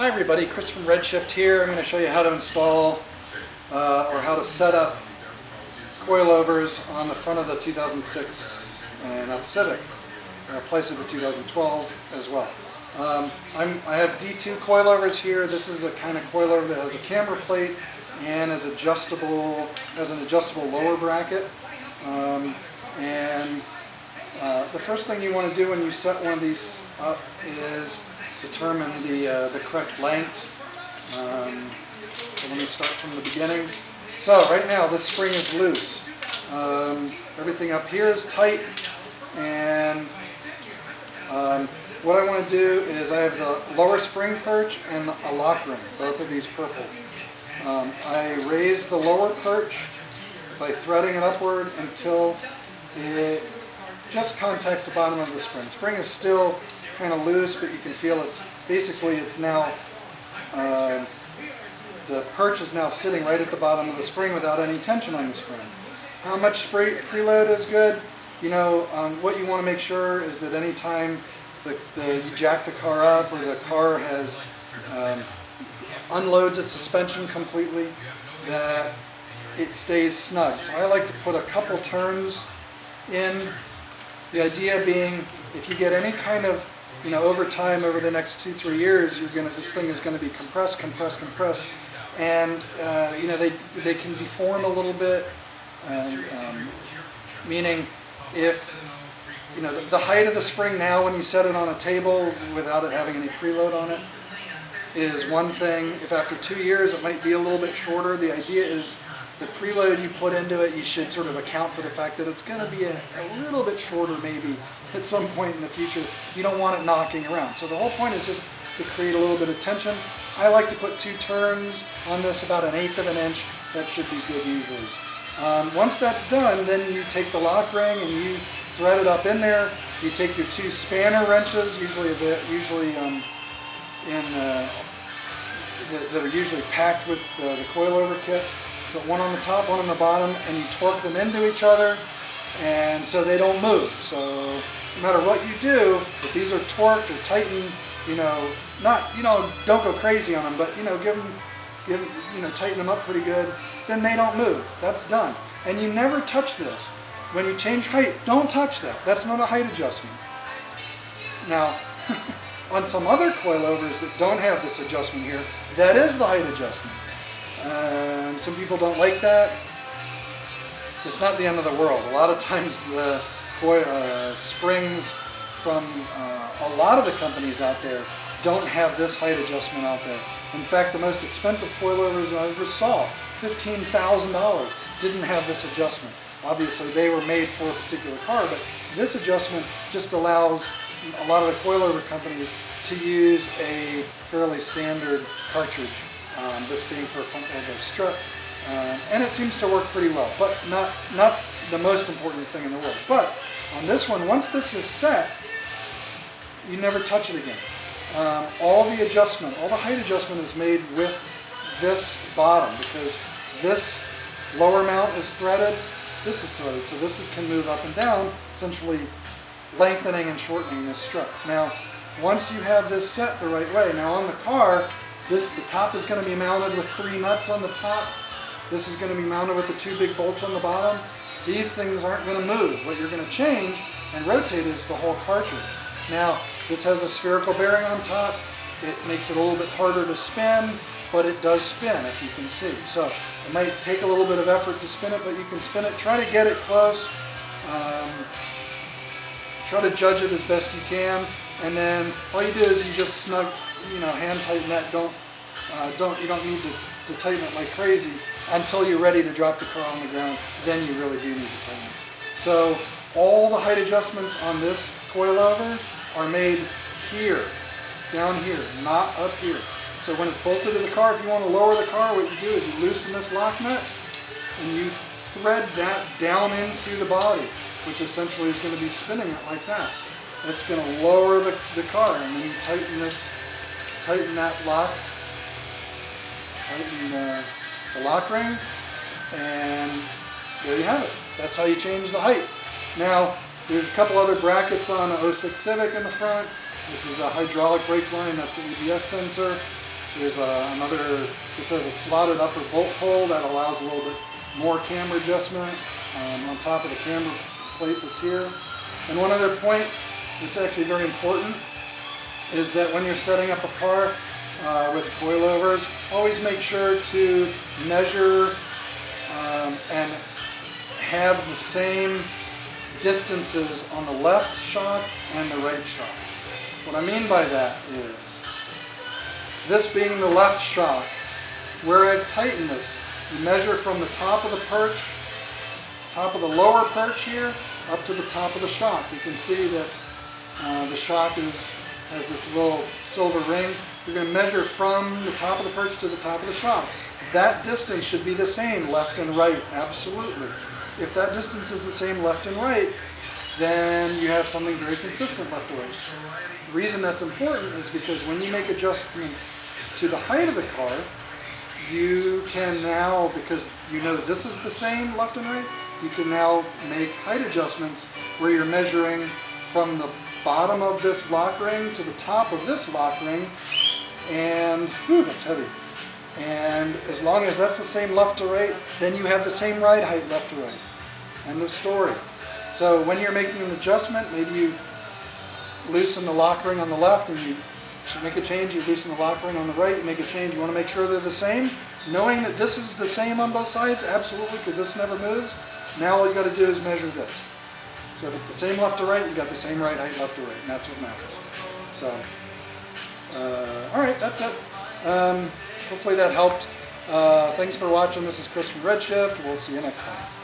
Hi everybody, Chris from Redshift here. I'm going to show you how to install or how to set up coilovers on the front of the 2006 and up Civic, in place of the 2012 as well. I have D2 coilovers here. This is a kind of coilover that has a camber plate and is adjustable, has an adjustable lower bracket. The first thing you want to do when you set one of these up is determine the correct length. So let me start from the beginning. So right now this spring is loose. Everything up here is tight, and what I want to do is I have the lower spring perch and a lock ring, both of these purple. I raise the lower perch by threading it upward until it just contacts the bottom of the spring. Spring is still kind of loose, but you can feel it's now, the perch is now sitting right at the bottom of the spring without any tension on the spring. How much preload is good? You know, what you want to make sure is that anytime you jack the car up or the car has unloads its suspension completely, that it stays snug. So I like to put a couple turns in. The idea being, if you get any kind of, over time, over the next 2-3 years, this thing is going to be compressed, and they can deform a little bit. Meaning, if the height of the spring now, when you set it on a table without it having any preload on it, is one thing. If after 2 years it might be a little bit shorter, the idea is the preload you put into it, you should sort of account for the fact that it's going to be a little bit shorter maybe at some point in the future. You don't want it knocking around. So the whole point is just to create a little bit of tension. I like to put 2 turns on this, about 1/8 of an inch. That should be good usually. Once that's done, then you take the lock ring and you thread it up in there. You take your 2 spanner wrenches, that are usually packed with the coilover kits. Put one on the top, one on the bottom, and you torque them into each other, and so they don't move. So no matter what you do, if these are torqued or tightened, don't go crazy on them, but tighten them up pretty good, then they don't move. That's done. And you never touch this. When you change height, don't touch that. That's not a height adjustment. Now, on some other coilovers that don't have this adjustment here, that is the height adjustment. Some people don't like that. It's not the end of the world. A lot of times the springs from a lot of the companies out there don't have this height adjustment out there. In fact, the most expensive coilovers I ever saw, $15,000, didn't have this adjustment. Obviously they were made for a particular car, but this adjustment just allows a lot of the coilover companies to use a fairly standard cartridge, this being for a front logo strut, and it seems to work pretty well, but not the most important thing in the world. But on this one, once this is set, you never touch it again. All the height adjustment is made with this bottom, because this lower mount is threaded, this is threaded, so this can move up and down, essentially lengthening and shortening this strut. Now, once you have this set the right way, now on the car, the top is going to be mounted with 3 nuts on the top. This is going to be mounted with the 2 big bolts on the bottom. These things aren't going to move. What you're going to change and rotate is the whole cartridge. Now, this has a spherical bearing on top. It makes it a little bit harder to spin, but it does spin, if you can see. So it might take a little bit of effort to spin it, but you can spin it. Try to get it close. Try to judge it as best you can, and then all you do is you just snug, hand tighten that. You don't need to tighten it like crazy until you're ready to drop the car on the ground. Then you really do need to tighten it. So all the height adjustments on this coilover are made here, down here, not up here. So when it's bolted to the car, if you want to lower the car, what you do is you loosen this lock nut and you thread that down into the body, which essentially is going to be spinning it like that. That's going to lower the car, and then you tighten that lock, tighten the lock ring, and there you have it. That's how you change the height. Now, there's a couple other brackets on an 06 Civic in the front. This is a hydraulic brake line, that's the ABS sensor. There's another, this has a slotted upper bolt hole that allows a little bit more camber adjustment on top of the camber plate that's here. And one other point that's actually very important is that when you're setting up a car with coilovers, always make sure to measure and have the same distances on the left shock and the right shock. What I mean by that is, this being the left shock, where I've tightened this, you measure from the top of the perch, top of the lower perch here, up to the top of the shock. You can see that the shock has this little silver ring. You're going to measure from the top of the perch to the top of the shock. That distance should be the same left and right, absolutely. If that distance is the same left and right, then you have something very consistent left to right. The reason that's important is because when you make adjustments to the height of the car, you can now, because you know that this is the same left and right, you can now make height adjustments where you're measuring from the bottom of this lock ring to the top of this lock ring, and whew, that's heavy. And as long as that's the same left to right, then you have the same ride height left to right. End of story. So when you're making an adjustment, maybe you loosen the lock ring on the left and you make a change, you loosen the lock ring on the right, you make a change. You want to make sure they're the same. Knowing that this is the same on both sides, absolutely, because this never moves. Now all you got to do is measure this. So if it's the same left to right, you got the same ride height left to right, and that's what matters. So, all right, that's it. Hopefully that helped. Thanks for watching. This is Chris from Redshift. We'll see you next time.